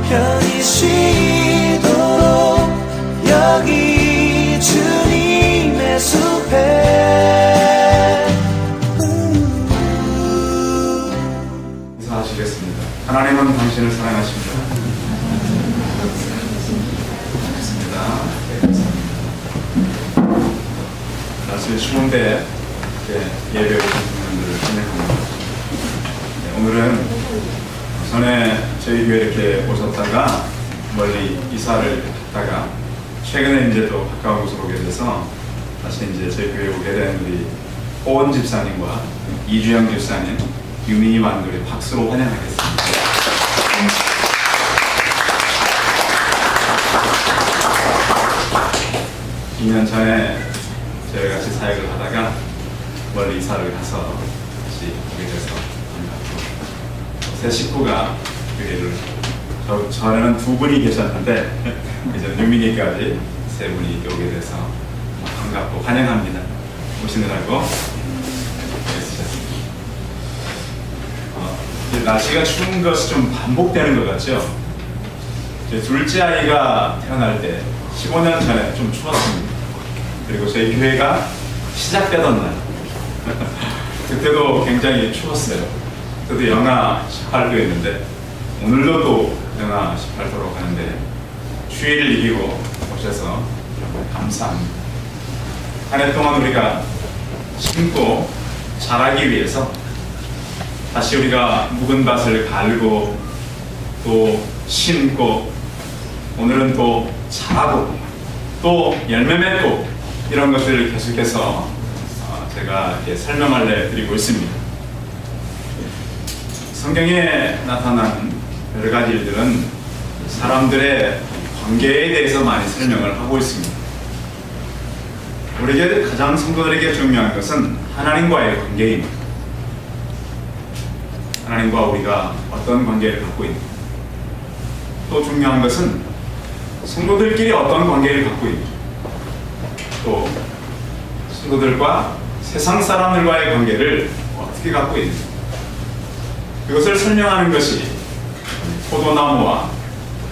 편히 쉬도록 여기 주님의 숲에. 인사하시겠습니다. 하나님은 당신을 사랑하십니다. 좋습니다. 날씨 추운데 예배 오신 분들을 환영합니다. 오늘은 전에 저희 교회 이렇게 오셨다가 멀리 이사를 갔다가 최근에 이제 또 가까운 곳으로 오게 돼서 다시 이제 저희 교회에 오게 된 우리 호원 집사님과 이주영 집사님, 유민희 만돌이 박수로 환영하겠습니다. 2년 전에 저희 같이 사역을 하다가 멀리 이사를 가서 다시 오게 돼서 반갑고, 새 식구가 교회를 전에는 2분이 계셨는데 이제 유민이까지 3분이 오게 돼서 반갑고 환영합니다. 오시느라고 애쓰셨습니다. 날씨가 추운 것이 좀 반복되는 것 같죠? 제 둘째 아이가 태어날 때 15년 전에 좀 추웠습니다. 그리고 저희 교회가 시작되던 날 그때도 굉장히 추웠어요. 그때도 영하 18도였는데 오늘도 또 영하 18도로 가는데 추위를 이기고 오셔서 정말 감사합니다. 한 해 동안 우리가 심고 자라기 위해서 다시 우리가 묵은 밭을 갈고 또 심고 오늘은 또 자라고 또 열매 맺고 이런 것들을 계속해서 제가 이렇게 설명을 드리고 있습니다. 성경에 나타난 여러 가지 일들은 사람들의 관계에 대해서 많이 설명을 하고 있습니다. 우리에게 가장 성도들에게 중요한 것은 하나님과의 관계입니다. 하나님과 우리가 어떤 관계를 갖고 있는가. 또 중요한 것은 성도들끼리 어떤 관계를 갖고 있는가. 또 성도들과 세상 사람들과의 관계를 어떻게 갖고 있는가. 그것을 설명하는 것이 포도나무와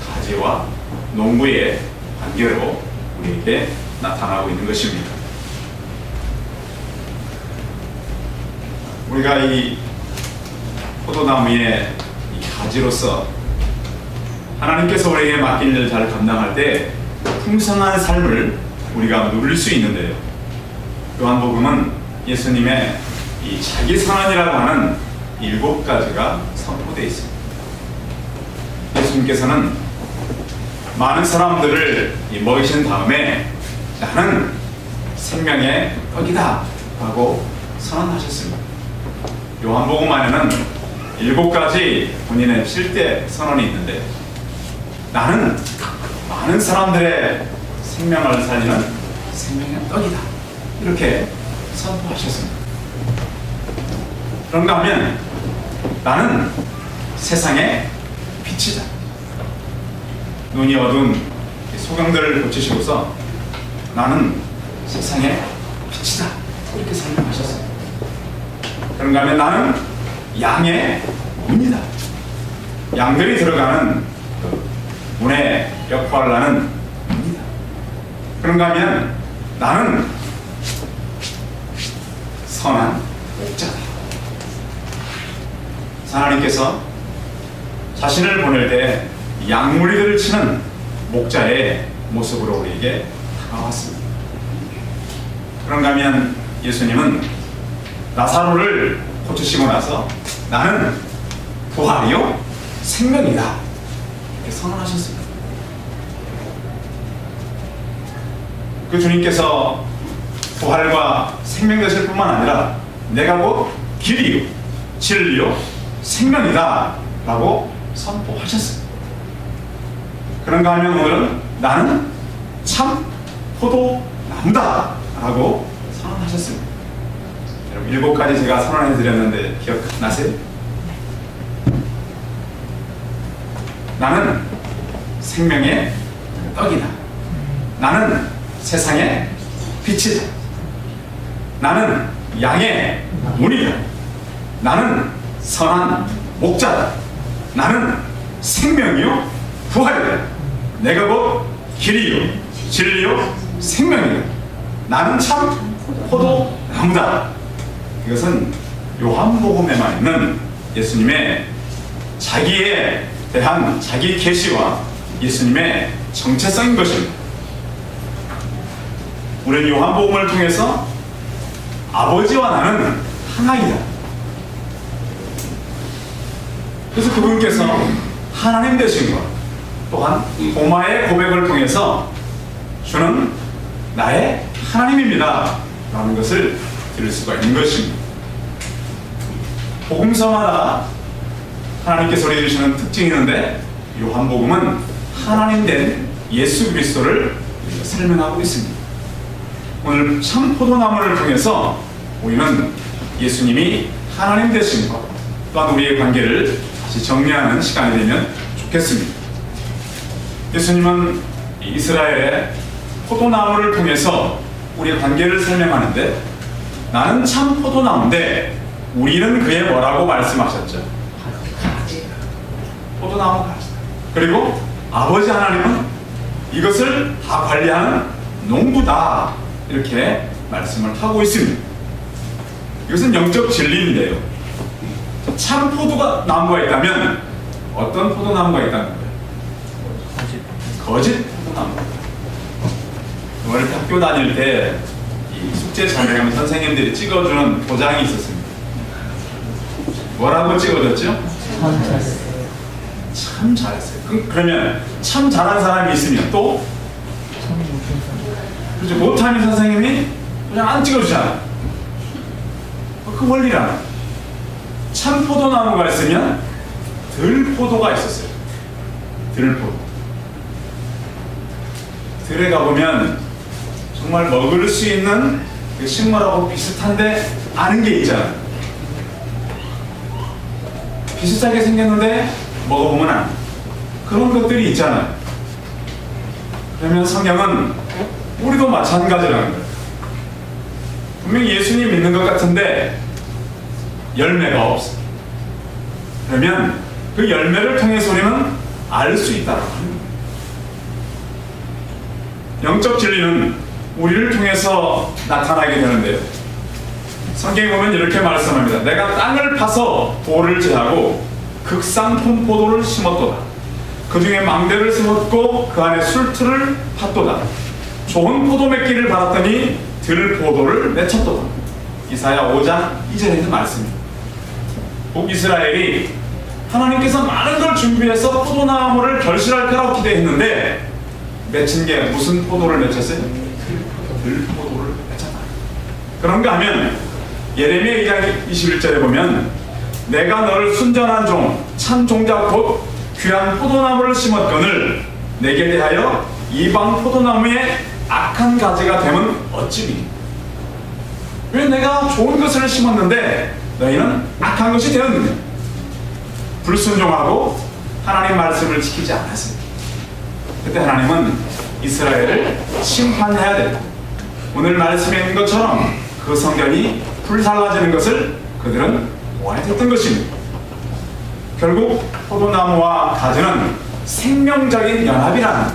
가지와 농부의 관계로 우리에게 나타나고 있는 것입니다. 우리가 이 포도나무의 이 가지로서 하나님께서 우리에게 맡긴 일을 잘 감당할 때 풍성한 삶을 우리가 누릴 수 있는데요. 요한복음은 예수님의 이 자기 선언이라고 하는 7가지가 선포되어 있습니다. 예수님께서는 많은 사람들을 먹이신 다음에 나는 생명의 떡이다 라고 선언하셨습니다. 요한복음 안에는 7가지 본인의 7대 선언이 있는데 나는 많은 사람들의 생명을 살리는 생명의 떡이다 이렇게 선포하셨습니다. 그런가 하면 나는 세상의 빛이다. 눈이 어두운 소경들을 고치시고서 나는 세상의 빛이다 이렇게 설명하셨어요. 그런가 하면 나는 양의 문이다. 양들이 들어가는 그 문의 역할을 하는 문이다. 그런가 하면 나는 선한 목자다. 하나님께서 자신을 보낼 때 양무리들을 치는 목자의 모습으로 우리에게 다가왔습니다. 그런가 하면 예수님은 나사로를 고치시고 나서 나는 부활이요 생명이다 이렇게 선언하셨습니다. 그 주님께서 부활과 생명 되실 뿐만 아니라 내가 곧 길이요 진리요 생명이다 라고 선포하셨습니다. 그런가 하면 오늘은 나는 참 포도나무다 라고 선언하셨습니다. 여러분 7가지 제가 선언해 드렸는데 기억나세요? 나는 생명의 떡이다. 나는 세상의 빛이다. 나는 양의 문이다. 나는 선한 목자다. 나는 생명이요 부활이다. 내가 곧 길이요 진리요 생명이다. 나는 참 포도나무다. 이것은 요한복음에만 있는 예수님의 자기에 대한 자기 계시와 예수님의 정체성인 것입니다. 우리는 요한복음을 통해서 아버지와 나는 하나이다. 그래서 그분께서 하나님 되신 것, 또한 도마의 고백을 통해서 주는 나의 하나님입니다 라는 것을 들을 수가 있는 것입니다. 복음서마다 하나님께서 우리에게 특징이 있는데 요한복음은 하나님 된 예수 그리스도를 설명하고 있습니다. 오늘 참 포도나무를 통해서 우리는 예수님이 하나님 되신 것, 또한 우리의 관계를 다시 정리하는 시간이 되면 좋겠습니다. 예수님은 이스라엘의 포도나무를 통해서 우리의 관계를 설명하는데 나는 참 포도나무인데 우리는 그에 뭐라고 말씀하셨죠? 포도나무 가지. 그리고 아버지 하나님은 이것을 다 관리하는 농부다 이렇게 말씀을 하고 있습니다. 이것은 영적 진리인데요. 참 포도나무가 있다면 어떤 포도나무가 있다는 거예요? 거짓 포도나무. 어릴 때 학교 다닐 때 이 숙제 잘 해가면 선생님들이 찍어주는 도장이 있었습니다. 뭐라고 찍어줬죠? 참 잘했어요. 그러면 참 잘한 사람이 있으면 또 그렇죠. 못하는 선생님이 그냥 안 찍어주잖아요. 그 원리라는. 참 포도나무가 있으면 들포도가 있었어요. 들포도. 들에 가보면 정말 먹을 수 있는 그 식물하고 비슷한데 아는 게 있잖아요. 비슷하게 생겼는데 먹어보면 안 돼. 그런 것들이 있잖아요. 그러면 성경은 우리도 마찬가지라는 거예요. 분명히 예수님 믿는 것 같은데 열매가 없어. 그러면 그 열매를 통해서 우리는 알 수 있다고 합니다. 영적 진리는 우리를 통해서 나타나게 되는데요. 성경에 보면 이렇게 말씀합니다. 내가 땅을 파서 돌을 제하고 극상품 포도를 심었도다. 그 중에 망대를 심었고 그 안에 술틀을 팠도다. 좋은 포도 맺기를 받았더니 들포도를 맺혔도다. 이사야 5장 2절에 있는 말씀입니다. 북이스라엘이 하나님께서 많은 걸 준비해서 포도나무를 결실할 거라고 기대했는데 맺힌 게 무슨 포도를 맺혔어요? 들포도를 맺혔다. 그런가 하면 예레미야 2장 21절에 보면 내가 너를 순전한 종, 참 종자 곧 귀한 포도나무를 심었거늘 내게 대하여 이방 포도나무에 악한 가지가 되면 어찌니? 왜 내가 좋은 것을 심었는데 너희는 악한 것이 되었느냐? 불순종하고 하나님 말씀을 지키지 않았어요. 그때 하나님은 이스라엘을 심판해야 된다. 오늘 말씀에 있는 것처럼 그 성전이 불살라지는 것을 그들은 원했던 것입니다. 결국 포도나무와 가지는 생명적인 연합이라는,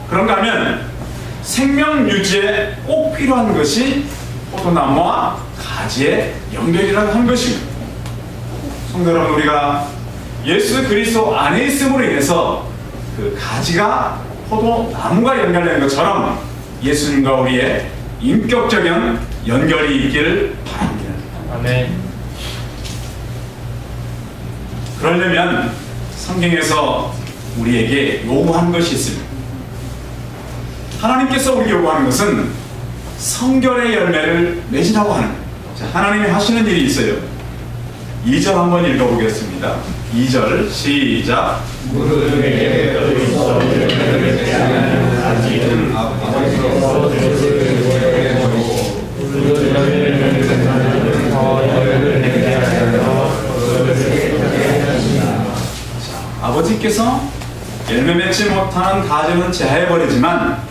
그런가 하면 생명 유지에 꼭 필요한 것이 포도나무와 가지의 연결이라고 한 것입니다. 성도 여러분, 우리가 예수 그리스도 안에 있음으로 인해서 그 가지가 포도나무가 연결된 것처럼 예수님과 우리의 인격적인 연결이 있기를 바랍니다. 아멘. 그러려면 성경에서 우리에게 요구한 것이 있습니다. 하나님께서 우리에게 요구하는 것은 성결의 열매를 맺으라고 하는 거예요. 자, 하나님이 하시는 일이 있어요. 2절 한번 읽어보겠습니다. 2절 시작. 아버지께서 열매 맺지 못하는 가지는 제하해버리지만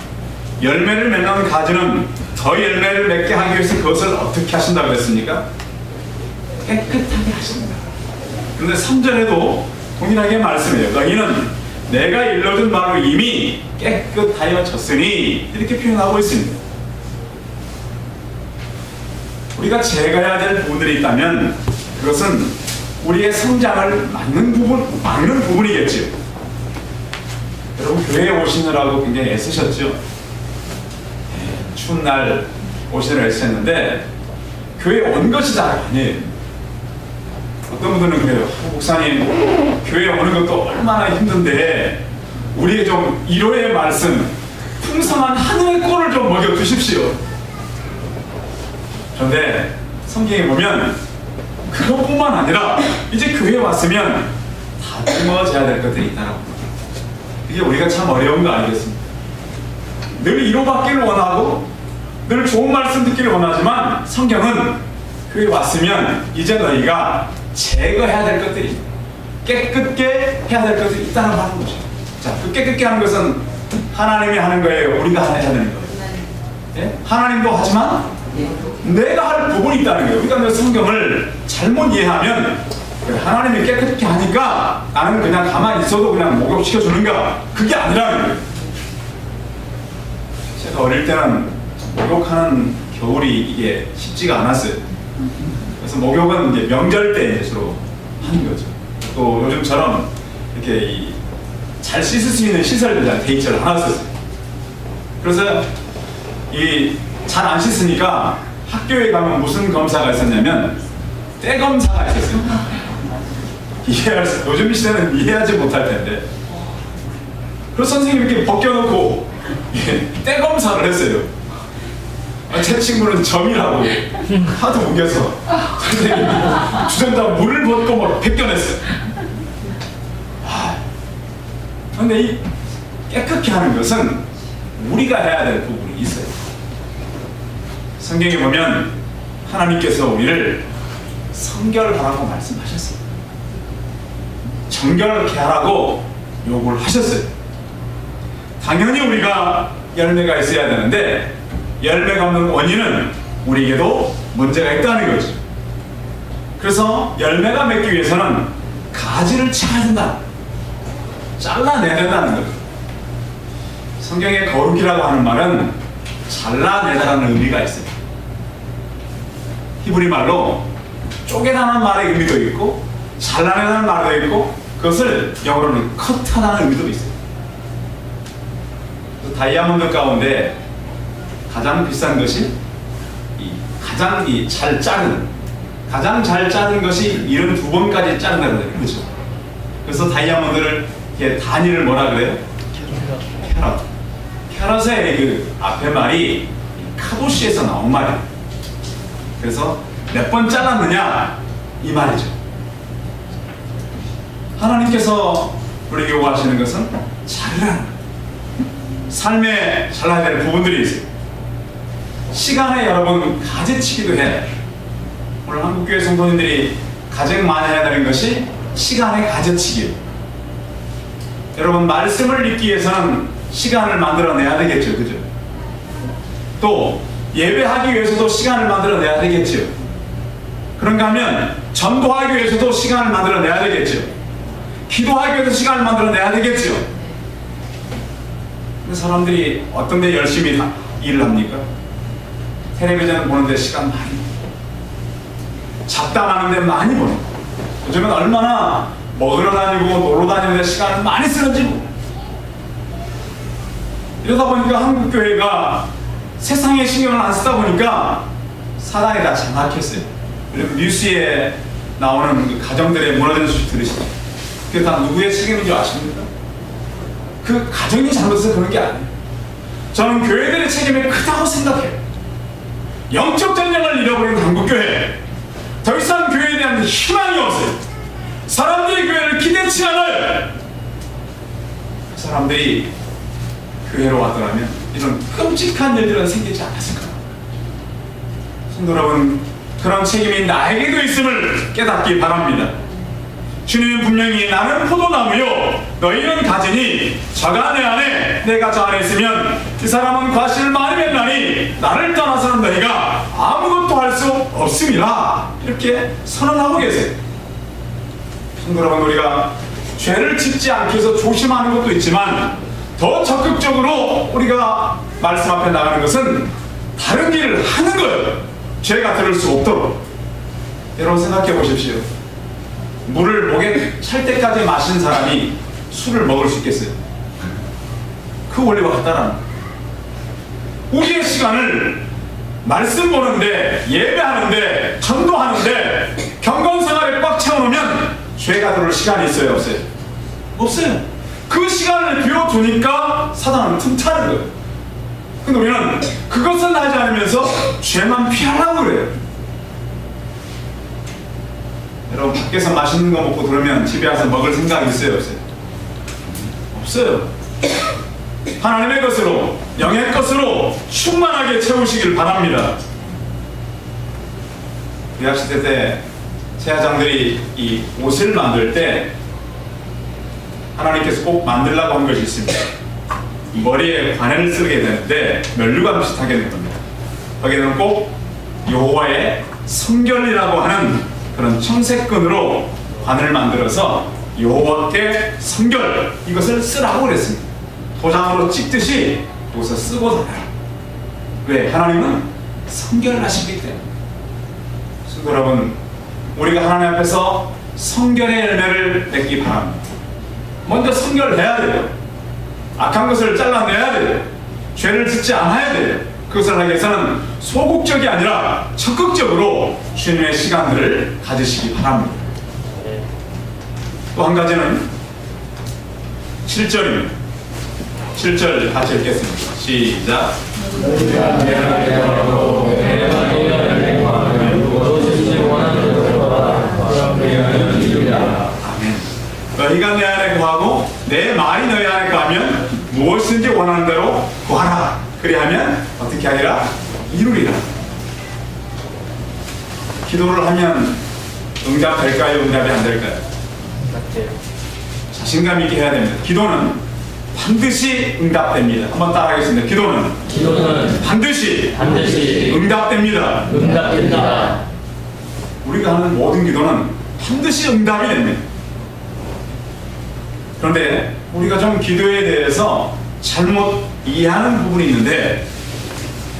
열매를 맺는 가지는 더 열매를 맺게 하기 위해서 그것을 어떻게 하신다고 했습니까? 깨끗하게 하신다. 근데 3절에도 동일하게 말씀해요. 너희는 내가 일러준 바로 이미 깨끗하여졌으니 이렇게 표현하고 있습니다. 우리가 제거해야 될 부분들이 있다면 그것은 우리의 성장을 막는 부분이겠죠. 여러분 교회에 오시느라고 굉장히 애쓰셨죠. 추운 날 오시느라 애쓰셨는데 교회에 온 것이 다가 아니에요. 어떤 분들은 그래요. 목사님 교회에 오는 것도 얼마나 힘든데 우리의 좀 위로의 말씀, 풍성한 하늘의 꼴을 좀 먹여주십시오. 그런데 성경에 보면 그것뿐만 아니라 이제 교회에 왔으면 다듬어져야 될 것들이 있다라고. 이게 우리가 참 어려운 거 아니겠습니까? 늘 위로받기를 원하고 늘 좋은 말씀 듣기를 원하지만 성경은 교회에 왔으면 이제 너희가 제거해야 될 것들이, 깨끗게 해야 될 것들이 있다는 하는 거죠. 자, 그 깨끗게 하는 것은 하나님이 하는 거예요? 우리가 해야 되는 거예요? 예? 하나님도 하지만 내가 할 부분이 있다는 거예요. 그러니까 성경을 잘못 이해하면 하나님이 깨끗게 하니까 나는 그냥 가만히 있어도 그냥 목욕시켜주는가? 그게 아니라는 거예요. 제가 어릴 때는 목욕하는 겨울이 이게 쉽지가 않았어요. 그래서 목욕은 이제 명절 때 주로 하는 거죠. 또 요즘처럼 이렇게 잘 씻을 수 있는 시설들 데이처를 하나 썼어요. 그래서 잘 안 씻으니까 학교에 가면 무슨 검사가 있었냐면 때 검사가 있었어요. 요즘 시대는 이해하지 못할 텐데. 그래서 선생님이 이렇게 벗겨놓고 때 검사를 했어요. 제 친구는 점이라고 하도 우겨서 선생님이 주전자 물을 붓고 막 벗겨냈어요. 그런데 이 깨끗게 하는 것은 우리가 해야 될 부분이 있어요. 성경에 보면 하나님께서 우리를 성결하라고 말씀하셨어요. 정결케 하라고 요구를 하셨어요. 당연히 우리가 열매가 있어야 되는데 열매가 없는 원인은 우리에게도 문제가 있다는 거죠. 그래서 열매가 맺기 위해서는 가지를 쳐야 된다. 잘라내야 된다는 거죠. 성경에 거룩이라고 하는 말은 잘라내다라는 의미가 있어요. 히브리 말로 쪼개다는 말의 의미도 있고 잘라내다는 말도 있고 그것을 영어로는 컷하다는 의미도 있어요. 다이아몬드 가운데 가장 비싼 것이 가장 잘 자른 것이 72번까지 자른다는 거죠. 그래서 다이아몬드를 단위를 뭐라 그래요? 캐럿. 캐럿의 그 앞에 말이 카도시에서 나온 말이에요. 그래서 몇 번 잘랐느냐 이 말이죠. 하나님께서 우리에게 요구하시는 것은 잘라는 삶에 잘라야 될 부분들이 있어요. 시간에 여러분 가지치기도 해야 돼요. 오늘 한국교회 성도님들이 가장 많이 해야 되는 것이 시간의 가지치기. 여러분 말씀을 읽기 위해서는 시간을 만들어내야 되겠죠. 그죠? 또 예배하기 위해서도 시간을 만들어내야 되겠죠. 그런가 하면 전도하기 위해서도 시간을 만들어내야 되겠죠. 기도하기 위해서 시간을 만들어내야 되겠죠. 근데 사람들이 어떤 데 열심히 일을 합니까? 텔레비전 보는데 시간 많이, 잡담하는데 많이 보내고, 요즘은 얼마나 먹으러 다니고 놀러 다니는데 시간을 많이 쓰는지. 이러다 보니까 한국교회가 세상에 신경을 안 쓰다 보니까 사단이 다 장악했어요. 그리고 뉴스에 나오는 그 가정들의 무너지는 소식 들으시죠? 그게 다 누구의 책임인 줄 아십니까? 그 가정이 잘못해서 그런 게 아니에요. 저는 교회들의 책임이 크다고 생각해요. 영적 전쟁을 잃어버린 한국교회, 더 이상 교회에 대한 희망이 없어요. 사람들이 교회를 기대치 않아요. 사람들이 교회로 왔더라면 이런 끔찍한 일들은 생기지 않았을 거예요. 성도 여러분, 그런 책임이 나에게도 있음을 깨닫기 바랍니다. 주님은 분명히 나는 포도나무요 너희는 가지니 저가 내 안에 내가 저 안에 있으면 이 사람은 과실을 많이 맺나니 나를 떠나서는 너희가 아무것도 할 수 없음이라 이렇게 선언하고 계세요. 성도 여러분, 우리가 죄를 짓지 않기 위해서 조심하는 것도 있지만 더 적극적으로 우리가 말씀 앞에 나가는 것은 다른 길을 하는 거예요. 죄가 들을 수 없도록. 여러분 생각해 보십시오. 물을 목에 찰 때까지 마신 사람이 술을 먹을 수 있겠어요? 그 원리와 같다라는 거예요. 우리의 시간을 말씀 보는데, 예배하는데, 전도하는데, 경건생활에 꽉 채워놓으면 죄가 들어올 시간이 있어요, 없어요? 없어요. 그 시간을 비워두니까 사단은 틈타는 거예요. 근데 우리는 그것을 하지 않으면서 죄만 피하려고 그래요. 여러분 밖에서 맛있는 거 먹고 들으면 집에 와서 먹을 생각이 있어요, 없어요? 없어요. 하나님의 것으로, 영의 것으로 충만하게 채우시길 바랍니다. 대학시대 때 제사장들이 이 옷을 만들 때 하나님께서 꼭 만들라고 한 것이 있습니다. 머리에 관을 쓰게 되는데 면류관 비슷하게 된 겁니다. 거기에는 꼭 여호와의 성결이라고 하는 그런 청색끈으로 관을 만들어서 여호와께 성결, 이것을 쓰라고 그랬습니다. 도장으로 찍듯이 여기서 쓰고 다녀라. 왜? 하나님은 성결하시기 때문에. 성도 여러분, 우리가 하나님 앞에서 성결의 열매를 맺기 바랍니다. 먼저 성결해야 돼요. 악한 것을 잘라내야 돼요. 죄를 짓지 않아야 돼요. 그것을 하기 위해서는 소극적이 아니라 적극적으로 주님의 시간들을 가지시기 바랍니다. 또 한 가지는 7절입니다. 7절 같이 읽겠습니다. 시작. 아멘. 너희가 내 안에 구하고 내 말이 너희 안에 거하면 무엇인지 원하는 대로 구하라. 그리하면 어떻게 하리라? 이루리라. 기도를 하면 응답될까요? 응답이 안 될까요? 자신감 있게 해야 됩니다. 기도는 반드시 응답됩니다. 한번 따라하겠습니다. 기도는 반드시 응답됩니다. 우리가 하는 모든 기도는 반드시 응답이 됩니다. 그런데 우리가 좀 기도에 대해서 잘못 이해하는 부분이 있는데,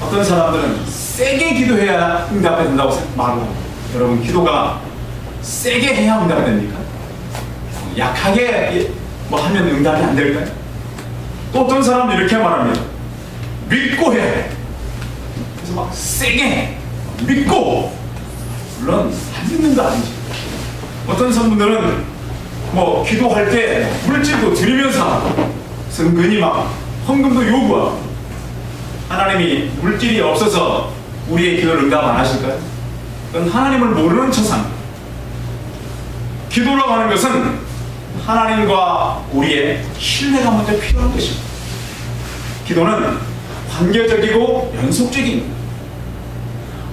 어떤 사람들은 세게 기도해야 응답이 된다고 말을 합니다. 여러분, 기도가 세게 해야 응답이 됩니까? 약하게 뭐 하면 응답이 안 될까요? 또 어떤 사람은 이렇게 말합니다. 믿고 해. 그래서 막 세게 해. 믿고. 물론 안 믿는 거 아니죠. 어떤 성분들은 뭐 기도할 때 물질도 드리면서 하고 은근히 막 헌금도 요구하고. 하나님이 물질이 없어서 우리의 기도를 응답 안 하실까요? 그건 하나님을 모르는 처상. 기도라고 하는 것은 하나님과 우리의 신뢰가 먼저 필요한 것입니다. 기도는 관계적이고 연속적입니다.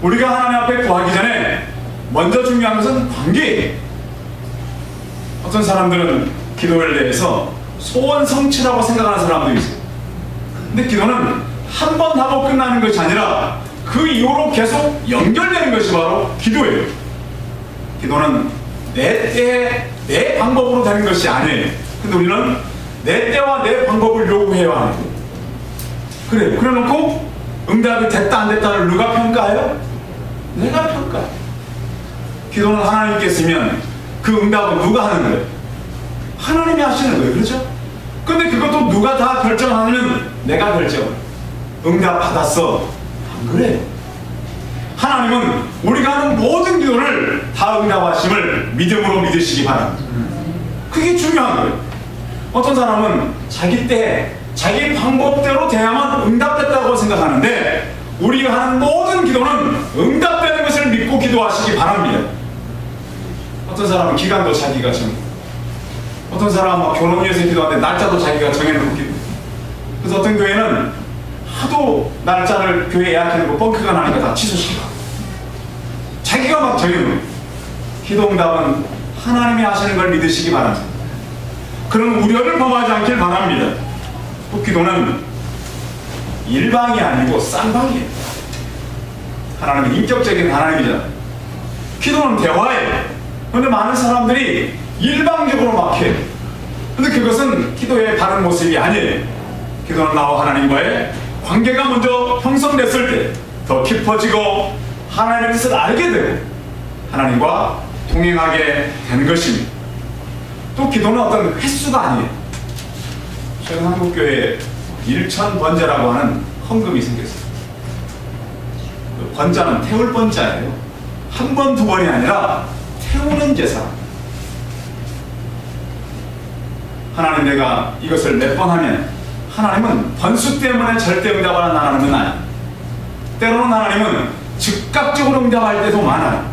우리가 하나님 앞에 구하기 전에 먼저 중요한 것은 관계예요. 어떤 사람들은 기도에 대해서 소원 성취라고 생각하는 사람도 있어요. 근데 기도는 한 번 하고 끝나는 것이 아니라 그 이후로 계속 연결되는 것이 바로 기도예요. 기도는 내 때에 내 방법으로 되는 것이 아니에요. 근데 우리는 내 때와 내 방법을 요구해야 하는 거예요. 그래요. 그래 놓고 응답이 됐다 안 됐다를 누가 평가해요? 내가 평가해요. 기도는 하나님께 쓰면 그 응답은 누가 하는 거예요? 하나님이 하시는 거예요. 그렇죠? 근데 그것도 누가 다 결정하면 내가 결정. 응답 받았어. 안 그래요. 하나님은 우리가 하는 모든 기도를 다 응답하심을 믿음으로 믿으시기 바랍니다. 그게 중요한 거예요. 어떤 사람은 자기 때 자기 방법대로 돼야만 응답됐다고 생각하는데, 우리가 하는 모든 기도는 응답되는 것을 믿고 기도하시기 바랍니다. 어떤 사람은 기간도 자기가 정해, 어떤 사람은 막 결혼 위해서 기도하는데 날짜도 자기가 정해놓고 기도. 그래서 어떤 교회는 하도 날짜를 교회 예약해놓고 뻥크가 나니까 다 취소시키고 자기가 막 정해놓고. 기도 응답은 하나님이 하시는 걸 믿으시기 바랍니다. 그런 우려를 범하지 않길 바랍니다. 또 기도는 일방이 아니고 쌍방이에요. 하나님은 인격적인 하나님이잖아요. 기도는 대화예요. 그런데 많은 사람들이 일방적으로 막 해. 근데 그것은 기도의 바른 모습이 아니에요. 기도는 나와 하나님과의 관계가 먼저 형성됐을 때 더 깊어지고 하나님의 뜻을 알게 되고 하나님과 동행하게 되는 것입니다. 또 기도는 어떤 횟수가 아니에요. 최근 한국교회에 일천번제라고 하는 헌금이 생겼어요. 그 번자는 태울 번자예요. 한 번, 두 번이 아니라 태우는 제사. 하나님, 내가 이것을 몇 번 하면 하나님은 번수 때문에 절대 응답하는 하나님은 아니에요. 때로는 하나님은 즉각적으로 응답할 때도 많아요.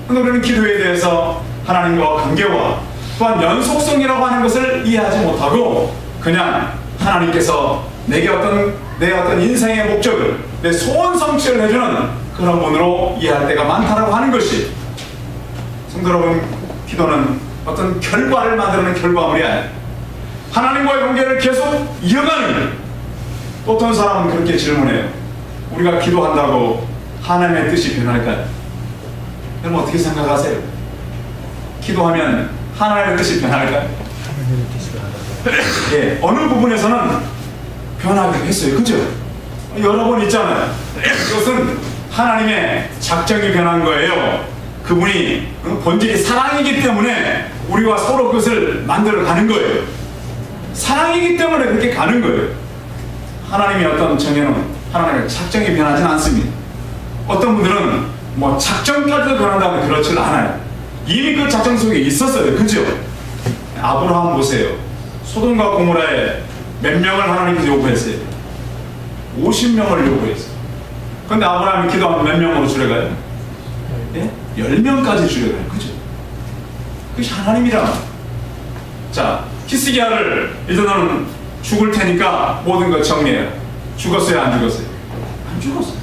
그런데 우리는 기도에 대해서 하나님과 관계와 또한 연속성이라고 하는 것을 이해하지 못하고 그냥 하나님께서 내 어떤 인생의 목적을, 내 소원 성취를 해주는 그런 분으로 이해할 때가 많다라고 하는 것이, 성도 여러분, 기도는 어떤 결과를 만드는 결과물이 아니에요. 하나님과의 관계를 계속 이어가는 거예요. 어떤 사람은 그렇게 질문해요. 우리가 기도한다고 하나님의 뜻이 변할까요? 여러분 어떻게 생각하세요? 기도하면 하나님의 뜻이 변할까요? 예, 어느 부분에서는 변하기도 했어요. 그죠? 여러 번 있잖아요. 이것은 하나님의 작정이 변한 거예요. 그분이 본질이 사랑이기 때문에 우리와 서로 그것을 만들어 가는 거예요. 사랑이기 때문에 그렇게 가는 거예요. 하나님의 어떤 정해놓은 하나님의 작정이 변하진 않습니다. 어떤 분들은 뭐 작정까지도 변한다면 그렇지 않아요. 이미 그 작정 속에 있었어요. 그죠? 아브라함 보세요. 소돔과 고모라에 몇 명을 하나님께서 요구했어요? 50명을 요구했어요. 그런데 아브라함이 기도하면 몇 명으로 줄여가요? 예? 10명까지 줄여가요. 그죠? 그것이 하나님이라. 자, 히스기야를 이제 너는 죽을 테니까 모든 것 정리해요. 죽었어요? 안 죽었어요? 안 죽었어요.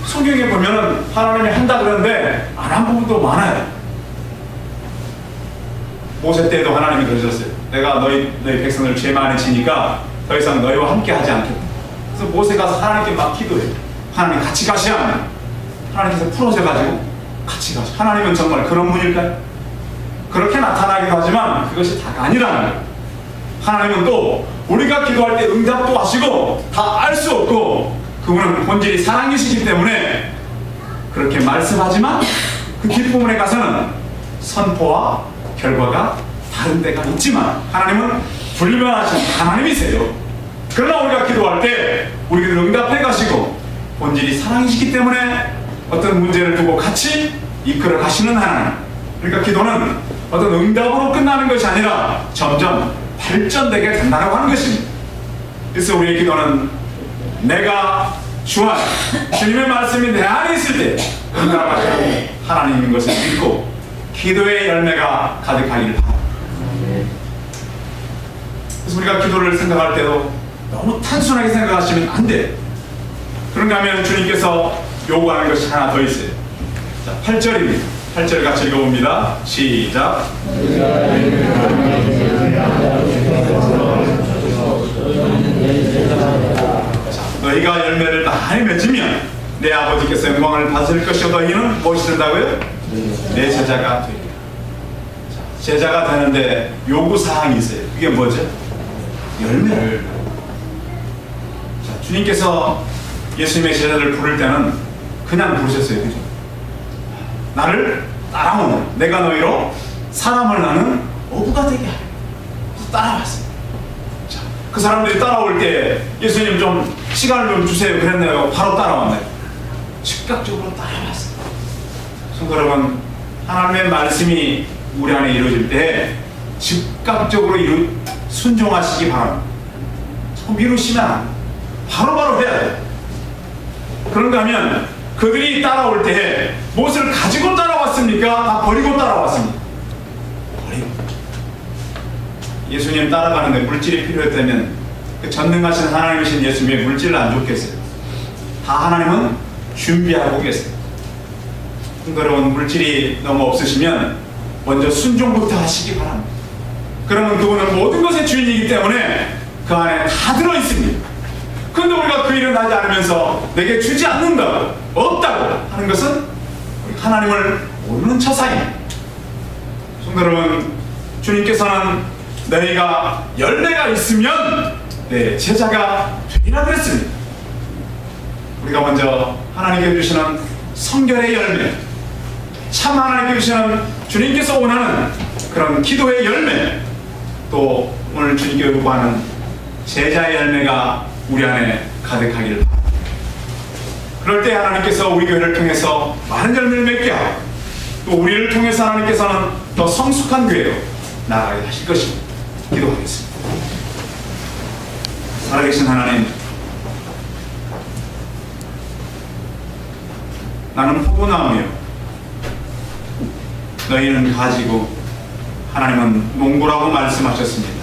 성경에 보면은 하나님이 한다 그러는데 안 한 부분도 많아요. 모세 때도 하나님이 그러셨어요. 내가 너희 백성을 죄 많이 지니까 더 이상 너희와 함께 하지 않겠다. 그래서 모세가 하나님께 막 기도해요. 하나님 같이 가시야 하면 하나님께서 풀어져가지고 같이 가시. 하나님은 정말 그런 분일까요? 그렇게 나타나기도 하지만 그것이 다가 아니라는 거예요. 하나님은 또 우리가 기도할 때 응답도 하시고 다 알 수 없고 그분은 본질이 사랑이시기 때문에 그렇게 말씀하지만 그 뒷부분에 가서는 선포와 결과가 다른 때가 있지만 하나님은 불변하신 하나님이세요. 그러나 우리가 기도할 때 우리가 응답해 가시고 본질이 사랑이시기 때문에 어떤 문제를 두고 같이 이끌어 가시는 하나님. 그러니까 기도는 어떤 응답으로 끝나는 것이 아니라 점점 발전되게 된다고 하는 것입니다. 그래서 우리의 기도는 내가 주님의 말씀이 내 안에 있을 때 응답하시는 하나님인 것을 믿고 기도의 열매가 가득하기를 바랍니다. 그래서 우리가 기도를 생각할 때도 너무 단순하게 생각하시면 안 돼요. 그런가 하면 주님께서 요구하는 것이 하나 더 있어요. 자, 8절입니다. 8절 같이 읽어봅니다. 시작. 자, 너희가 열매를 많이 맺으면 내 아버지께서 영광을 받을 것이요 너희는 무엇이 된다고요? 내 제자가 되리라. 제자가 되는데 요구사항이 있어요. 그게 뭐죠? 열매를. 자, 주님께서 예수님의 제자들을 부를 때는 그냥 부르셨어요. 그죠? 나를 따라오는, 내가 너희로 사람을 나는 어부가 되게 하라. 따라왔어요. 자, 그 사람들이 따라올 때 예수님 좀 시간을 좀 주세요 그랬나요? 바로 따라왔나요? 즉각적으로 따라왔어요. 성도 여러분, 하나님의 말씀이 우리 안에 이루어질 때 즉각적으로 순종하시기 바랍니다. 좀 미루시면 바로바로 해야 돼요. 그런가 하면 그들이 따라올 때 무엇을 가지고 따라왔습니까? 다 버리고 따라왔습니다. 버리고. 예수님 따라가는데 물질이 필요했다면 그 전능하신 하나님이신 예수님의 물질을 안 줬겠어요? 다 하나님은 준비하고 계세요. 여러분, 물질이 너무 없으시면 먼저 순종부터 하시기 바랍니다. 그러면 그분은 모든 것의 주인이기 때문에 그 안에 다 들어있습니다. 그런데 우리가 그 일을 하지 않으면서 내게 주지 않는다고, 없다고 하는 것은 하나님을 모르는 처사입니다. 성도 여러분, 주님께서는 너희가 열매가 있으면 내 제자가 되리라 그랬습니다. 우리가 먼저 하나님께 주시는 성결의 열매, 참 하나님께 주시는 주님께서 원하는 그런 기도의 열매, 또 오늘 주님께 요구하는 제자의 열매가 우리 안에 가득하기를 바랍니다. 그럴 때 하나님께서 우리 교회를 통해서 많은 열매를 맺게 하고, 또 우리를 통해서 하나님께서는 더 성숙한 교회로 나아가게 하실 것입니다. 기도하겠습니다. 살아계신 하나님, 나는 포도나무요, 너희는 가지고 하나님은 농부라고 말씀하셨습니다.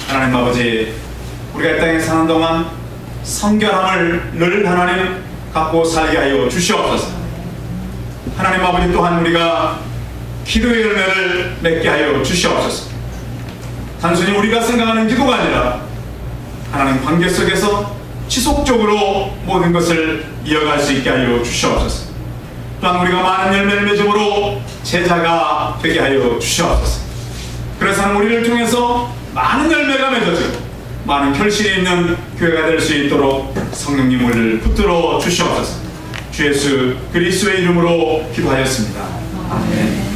하나님 아버지, 우리가 이 땅에 사는 동안 성결함을 늘 하나님 갖고 살게 하여 주시옵소서. 하나님 아버지, 또한 우리가 기도의 열매를 맺게 하여 주시옵소서. 단순히 우리가 생각하는 기도가 아니라 하나님 관계 속에서 지속적으로 모든 것을 이어갈 수 있게 하여 주시옵소서. 또한 우리가 많은 열매를 맺음으로 제자가 되게 하여 주시옵소서. 그래서 우리를 통해서 많은 열매가 맺어지고 많은 결실이 있는 교회가 될 수 있도록 성령님 우리를 붙들어 주시옵소서. 주 예수 그리스도의 이름으로 기도하였습니다. 아멘.